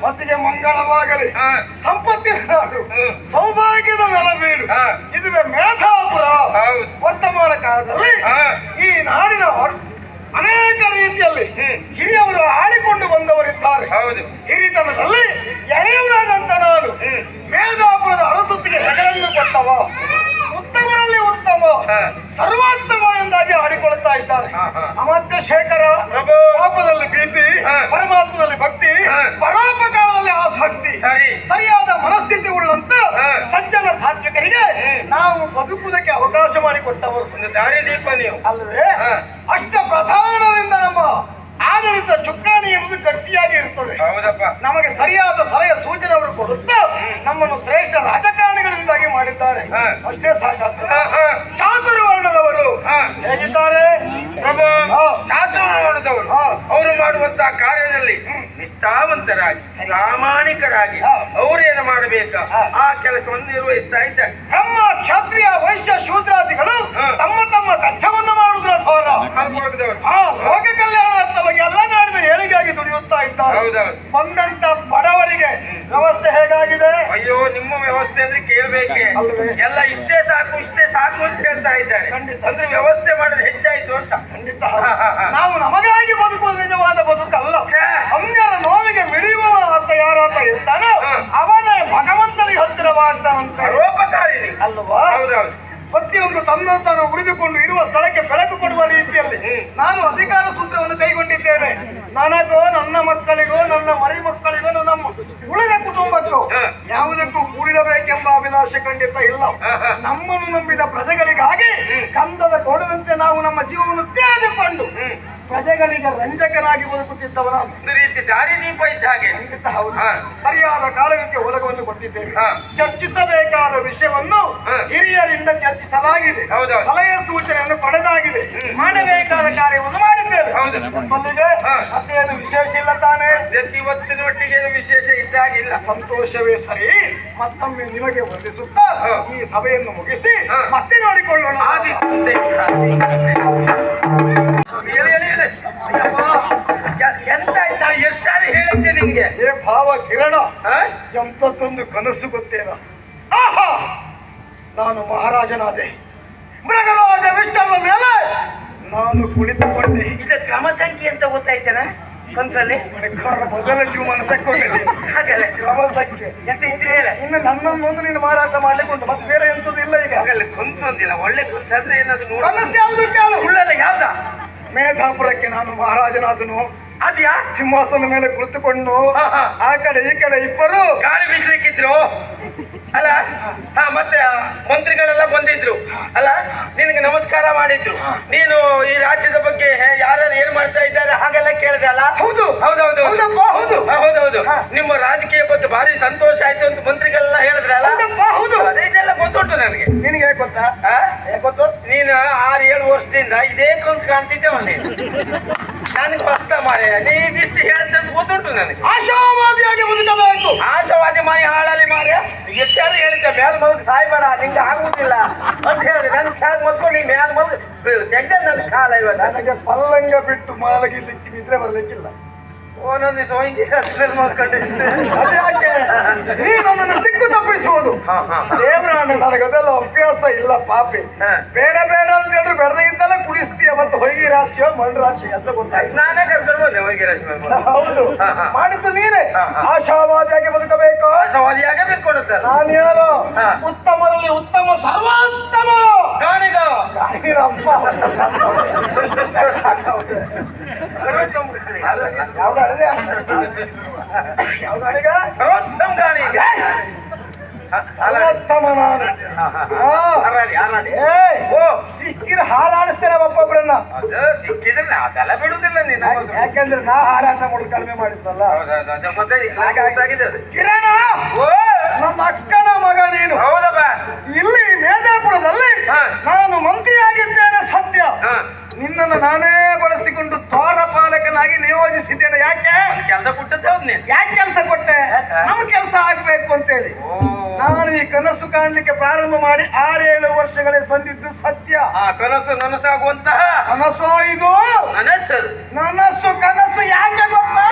ಮತ್ತಿಗೆ ಮಂಗಳವಾಗಲಿ, ಸಂಪತ್ತಿನ ನಾಡು, ಸೌಭಾಗ್ಯದ ನೆಲವೀಡು. ಇದುವೇ ಮೇಧಾಪುರ. ವರ್ತಮಾನ ಕಾಲದಲ್ಲಿ ಈ ನಾಡಿನ ಅನೇಕ ರೀತಿಯಲ್ಲಿ ಹಿರಿಯವರು ಆಳಿಕೊಂಡು ಬಂದವರಿದ್ದಾರೆ. ಹಿರಿತನದಲ್ಲಿ ಎಳೆಯವರಾದಂತ ನಾನು ಮೇಧಾಪುರದ ಅರಸೊತ್ತಿಗೆ ಹೆಗಲನ್ನು ಕೊಟ್ಟವ, ಉತ್ತಮರಲ್ಲಿ ಉತ್ತಮ, ಸರ್ವೋತ್ತಮ ಎಂದಾಗಿ ಆಡಿಕೊಳ್ಳುತ್ತಾ ಇದ್ದಾರೆ. ಅಮರ್ತ್ಯ ಶೇಖರ ಪಾಪದಲ್ಲಿ ಪ್ರೀತಿ, ಪರಮಾತ್ಮನಲ್ಲಿ ಭಕ್ತಿ, ಪರೋಪಕಾರದಲ್ಲಿ ಆಸಕ್ತಿ, ಸರಿಯಾದ ಮನಸ್ಥಿತಿ ಉಳ್ಳಂತ ಸಜ್ಜನ ಸಾತ್ವಿಕರಿಗೆ ನಾವು ಬದುಕುವುದಕ್ಕೆ ಅವಕಾಶ ಮಾಡಿಕೊಟ್ಟವರು. ಒಂದು ದಾರಿದೀಪ ನೀವು ಅಲ್ವೇ? ಅಷ್ಟ ಪ್ರಧಾನದಿಂದ ನಮ್ಮ ಆಡಳಿತ ಚುಕ್ಕಾಣಿ ಎನ್ನುವುದು ಗಟ್ಟಿಯಾಗಿ ಇರ್ತದೆ. ನಮಗೆ ಸರಿಯಾದ ಸಲಹೆ ಸೂಚನೆ ಅವರು ಕೊಡುತ್ತಾ ನಮ್ಮನ್ನು ಶ್ರೇಷ್ಠ ರಾಜಕಾರಣಿಗಳಿಂದಾಗಿ ಮಾಡಿದ್ದಾರೆ. ಅಷ್ಟೇ ಸಾಕಾಗ್ತದೆ. ಚಾತುರ್ವರ್ಣದವರು ಹೇಗಿದ್ದಾರೆ? ಚಾತುರ್ವರ್ಣದವರು ಅವರು ಮಾಡುವಂತಹ ಕಾರ್ಯದಲ್ಲಿ ನಿಷ್ಠಾವಂತರಾಗಿ ಪ್ರಾಮಾಣಿಕರಾಗಿ ಅವರೇನು ಮಾಡಬೇಕು ಆ ಕೆಲಸವನ್ನು ನಿರ್ವಹಿಸ್ತಾ ಇದ್ದಾರೆ. ಬ್ರಹ್ಮ ಕ್ಷತ್ರಿಯ ವೈಶ್ಯ ಶೂದ್ರಾದಿಗಳು ತಮ್ಮ ತಮ್ಮ ಕಚ್ಚವನ್ನು ಮಾಡುವುದರ ದ್ವಾರ ಲೋಕ ಕಲ್ಯಾಣಾರ್ಥವಾಗಿ ಎಲ್ಲ ನಾಡಿನ ಏಳಿಗೆಯಾಗಿ ದುಡಿಯುತ್ತಾ ಇದ್ದಾರೆ. ಬಂದಂತ ಬಡವರಿಗೆ ವ್ಯವಸ್ಥೆ ಹೇಗಾಗಿದೆ? ಅಯ್ಯೋ, ನಿಮ್ಮ ವ್ಯವಸ್ಥೆ ಅಂದ್ರೆ ಕೇಳ್ಬೇಕೆ? ಎಲ್ಲ ಇಷ್ಟೇ ಸಾಕು ಇಷ್ಟೇ ಸಾಕು ಅಂತ ಹೇಳ್ತಾ ಇದ್ದಾರೆ. ಅಂದ್ರೆ ವ್ಯವಸ್ಥೆ ಮಾಡಿದ್ರೆ ಹೆಚ್ಚಾಯ್ತು ಅಂತ. ಖಂಡಿತ. ನಾವು ನಮಗಾಗಿ ಬದುಕುವುದು ನಿಜವಾದ ಬದುಕಲ್ಲ. ಅನ್ಯರ ನೋವಿಗೆ ಮಿಡಿಯುವ ಅಂತ ಯಾರಾತ ಇರ್ತಾನೋ ಅವನೇ ಭಗವಂತನಿಗೆ ಹತ್ತಿರವಾಗ್ತಾನಂತ. ಪರೋಪಕಾರಿ ಅಲ್ವಾ? ಪ್ರತಿಯೊಂದು ತನ್ನನ್ನು ಉಳಿದುಕೊಂಡು ಇರುವ ಸ್ಥಳಕ್ಕೆ ಬೆಳಕು ಕೊಡುವ ರೀತಿಯಲ್ಲಿ ನಾನು ಅಧಿಕಾರ ಸೂತ್ರವನ್ನು ಕೈಗೊಂಡಿದ್ದೇನೆ. ನನಗೋ, ನನ್ನ ಮಕ್ಕಳಿಗೋ, ನನ್ನ ಮರಿ ಮಕ್ಕಳಿಗೋ, ನನ್ನ ಉಳಿದ ಕುಟುಂಬಕ್ಕೂ ಯಾವುದಕ್ಕೂ ಕೂಡಿಡಬೇಕೆಂಬ ಅಭಿಲಾಷೆ ಖಂಡಿತ ಇಲ್ಲ. ನಮ್ಮನ್ನು ನಂಬಿದ ಪ್ರಜೆಗಳಿಗಾಗಿ ಕಂದದ ಕೊಡದಂತೆ ನಾವು ನಮ್ಮ ಜೀವವನ್ನು ತ್ಯಾಜಿಕೊಂಡು ಪ್ರಜೆಗಳಿಗೆ ರಂಜಕನಾಗಿ ಬದುಕುತ್ತಿದ್ದವರ ರೀತಿ ದಾರಿದೀಪ ಇದ್ದ ಹಾಗೆ. ಖಂಡಿತ ಹೌದು. ಸರಿಯಾದ ಕಾಲಕ್ಕೆ ಒಲಗವನ್ನು ಕೊಟ್ಟಿದ್ದೇವೆ. ಚರ್ಚಿಸಬೇಕಾದ ವಿಷಯವನ್ನು ಹಿರಿಯರಿಂದ ಚರ್ಚಿಸಲಾಗಿದೆ. ಸಲಹೆ ಸೂಚನೆಯನ್ನು ಪಡೆದಾಗಿದೆ. ಮಾಡಬೇಕಾದ ಕಾರ್ಯವನ್ನು ಮಾಡಿದ್ದೇವೆ. ನಮ್ಮಲ್ಲಿಗೆ ಅದೇನು ವಿಶೇಷ ಇಲ್ಲ ತಾನೇ? ಇವತ್ತಿನ ಒಟ್ಟಿಗೆ ವಿಶೇಷ ಇದ್ದಾಗಿಲ್ಲ. ಸಂತೋಷವೇ ಸರಿ. ಮತ್ತೊಮ್ಮೆ ನಿಮಗೆ ವಂದಿಸುತ್ತಾ ಈ ಸಭೆಯನ್ನು ಮುಗಿಸಿ ಮತ್ತೆ ನೋಡಿಕೊಳ್ಳೋಣ. ಎಂತ ಆಯ್ತಾ? ಎಷ್ಟಾರು ಹೇಳಿದ್ದೆ ನಿನ್ಗೆ? ಏ ಭಾವ ಕಿರಣ, ಎಂತದ್ದೊಂದು ಕನಸು ಗೊತ್ತೇನ? ಆಹಾ, ನಾನು ಮಹಾರಾಜನಾದೆ. ಮೃಗರಾಜ ವಿಷ್ಣುವ ಮೇಲೆ ನಾನು ಕುಳಿತುಕೊಂಡೆ. ಇದು ಕ್ರಮ ಸಂಖ್ಯೆ ಅಂತ ಗೊತ್ತಾಯ್ತೇನ? ಕನ್ಸಲ್ಲಿ ಮೊದಲ ಜೀವನ ತಕ್ಕೊಂಡೆ. ಹಾಗಲ್ಲ ಕ್ರಮ ಸಂಖ್ಯೆ ಎಂತ ಇದ್ರೆ ಹೇಳ. ಇನ್ನು ನನ್ನೊಂದು ನೀನು ಮಾರಾಟ ಮಾಡ್ಲಿಕ್ಕೆ ಉಂಟು. ಮತ್ತೆ ಬೇರೆ ಎಂತದ್ದು ಇಲ್ಲ ಈಗ. ಹಾಗಲ್ಲ ಕನ್ಸು ಅಂದಿಲ್ಲ. ಒಳ್ಳೆ ಕನ್ಸಾದ್ರೆ ಏನಾದ್ರು ನೋಡಿ. ಕನಸು ಯಾವುದು ಕೇಳು. ಉಳ್ಳಲ್ಲ ಯಾವ್ದ? ಮೇಧಾಪುರಕ್ಕೆ ನಾನು ಮಹಾರಾಜನಾದನು. ಅದ್ಯಾ? ಸಿಂಹಾಸನ ಮೇಲೆ ಕುಳಿತುಕೊಂಡು ಆ ಕಡೆ ಈ ಕಡೆ ಇಬ್ಬರು ಗಾಳಿ ಬೀಸಲಿಕ್ಕಿದ್ರು ಅಲ್ಲ. ಮತ್ತೆ ಮಂತ್ರಿಗಳೆಲ್ಲ ಬಂದಿದ್ರು ಅಲ್ಲ, ನಿನಗೆ ನಮಸ್ಕಾರ ಮಾಡಿದ್ರು. ನೀನು ಈ ರಾಜ್ಯದ ಬಗ್ಗೆ ಯಾರೆಲ್ಲ ಏನ್ ಮಾಡ್ತಾ ಇದ್ದಾರೆ ಹಾಗೆಲ್ಲ ಕೇಳಿದೆ ಅಲ್ಲ? ಹೌದು ಹೌದೌದು ಹೌದು ಹೌದೌದು. ನಿಮ್ಮ ರಾಜಕೀಯ ಬಗ್ಗೆ ಭಾರಿ ಸಂತೋಷ ಆಯ್ತು ಅಂತ ಮಂತ್ರಿಗಳೆಲ್ಲ ಹೇಳಿದ್ರಲ್ಲ? ಹೌದು. ಇದೆಲ್ಲ ಗೊತ್ತುಂಟು ನನಗೆ. ನಿನಗೆ ಹೇಗೆ ಗೊತ್ತಾ? ಗೊತ್ತು. ನೀನು 6-7 ವರ್ಷದಿಂದ ಇದೇ ಕನ್ಸು ಕಾಣ್ತಿದ್ದೇವ ನೀನು. ನನಗೆ ಹೊಸ್ತ ಮಾರೆ ನೀ ಇದಿಷ್ಟು ಹೇಳ್ತಂತ ಗೊತ್ತುಂಟು ನನಗೆ. ಆಶಾವಾದಿಯಾಗಿ ಬದುಕಬೇಕು. ಆಶಾವಾದಿ ಮನೆ ಹಾಳಲ್ಲಿ ಮಾರ್ಯ ಎಷ್ಟಾದ್ರು ಹೇಳಿದ್ದೆ ಮೇಲ್ ಮಲ್ಕ್ ಸಾಯ್ಬೇಡ ನಿಂಗೆ ಆಗುದಿಲ್ಲ ಅಂತ ಹೇಳಿದೆ. ನನ್ ಖ್ಯಾಲ್ ಮಲ್ಕೊಂಡು ನೀ ಮೇಲ್ ಮಲ್ಕ್ ತೆಗ್ದ ನನ್ನ ಕಾಲ ಇವತ್ತು. ನನಗೆ ಪಲ್ಲಂಗ ಬಿಟ್ಟು ಮಲಗಿಲಿಕ್ಕೆ ನಿದ್ರೆ ಬರ್ಲಿಕ್ಕಿಲ್ಲ. ಒಂದೊಂದು ದಿವಸ ಹೋಗಿ ಮಲ್ಕೊಂಡಿದ್ದೆ. ಅದ್ಯಾಕೆ ನೀನು ನನ್ನನ್ನು ದಿಕ್ಕು ತಪ್ಪಿಸುವುದು? ದೇವರಾಣ ನನಗದೆಲ್ಲ ಅಭ್ಯಾಸ ಇಲ್ಲ ಪಾಪಿ. ಬೇಡ ಬೇಡ ಅಂತ ಹೇಳಿದ್ರು ಬೆಳೆದಾಗಿದ್ದಲ್ಲ ಕುಡಿಸ್ತೀಯ ಮತ್ತು ಹೊಯ್ಗೆ ರಾಶಿಯೋ ಮಣ್ಣು ರಾಶಿ ಅಂತ ಗೊತ್ತಾಯ್ತು. ನಾನೇ ಕರ್ಕೊಂಡು ಬಂದೆ ಹೊಯ್ಗೆ ರಾಶಿ ಮೇಲೆ. ಹೌದು ಮಾಡಿದ್ದು ನೀನೇ. ಆಶಾವಾದಿಯಾಗಿ ಬದುಕಬೇಕು. ಆಶಾವಾದಿಯಾಗೆ ಬಿದ್ದುಕೊಳ್ಳುತ್ತಾರೆ. ನಾನು ಯಾರು? ಉತ್ತಮರಲ್ಲಿ ಉತ್ತಮ ಸರ್ವೋತ್ತಮ ಗಾಣಿಗ ಗಾಣಿರಪ್ಪ. ಯಾವ ಗಾಡಿದೆ? ಯಾವ ಗಾಡಿಗ? ಸರ್ವೋತ್ತಮ ಗಾಣಿಗ. ಸರ್ವೋತ್ತಮ ನಾನು. ಹಾರಾಡಿ ಹಾರಾಡಿ. ಓ ಸಿಕ್ಕಿರ ಹಾರಾಡಿಸ್ತೇನೆ ಒಬ್ಬೊಬ್ಬರನ್ನ. ಅದು ಸಿಕ್ಕಿದ್ರೆ ಅದೆಲ್ಲ ಬಿಡುದಿಲ್ಲ ನೀನು. ಯಾಕೆಂದ್ರೆ ನಾ ಹಾರಾಟ ಮಾಡೋದು ಕಡಿಮೆ ಮಾಡಿದ್ದಲ್ಲ. ಮತ್ತೆ ಗೊತ್ತಾಗಿದೆ ಅದು. ಕಿರಣ ಓ ನನ್ನ ಅಕ್ಕನ ಮಗ ನೀನು. ಹೌದಪ್ಪ. ಇಲ್ಲಿ ಮೇದಾಪುರದಲ್ಲಿ ನಾನು ಮಂತ್ರಿಯಾಗಿದ್ದೇನೆ ಸತ್ಯ. ನಿನ್ನನ್ನು ನಾನೇ ಬಳಸಿಕೊಂಡು ದ್ವಾರಪಾಲಕನಾಗಿ ನಿಯೋಜಿಸಿದ್ದೇನೆ. ಯಾಕೆ? ಕೆಲಸ ಕೊಟ್ಟದ್ದು ಹೌದು ನೀನು. ಯಾಕೆ ಕೆಲಸ ಕೊಟ್ಟೆ? ನಮ್ಮ ಕೆಲಸ ಆಗ್ಬೇಕು ಅಂತೇಳಿ ನಾನು ಈ ಕನಸು ಕಾಣ್ಲಿಕ್ಕೆ ಪ್ರಾರಂಭ ಮಾಡಿ 6-7 ವರ್ಷಗಳೇ ಸಂದಿದ್ದು ಸತ್ಯ. ಕನಸು ನನಸಾಗುವಂತಹ ಕನಸು ಇದು. ನನಸು ನನಸು ಕನಸು ಯಾಕೆ ಗೊತ್ತಾ?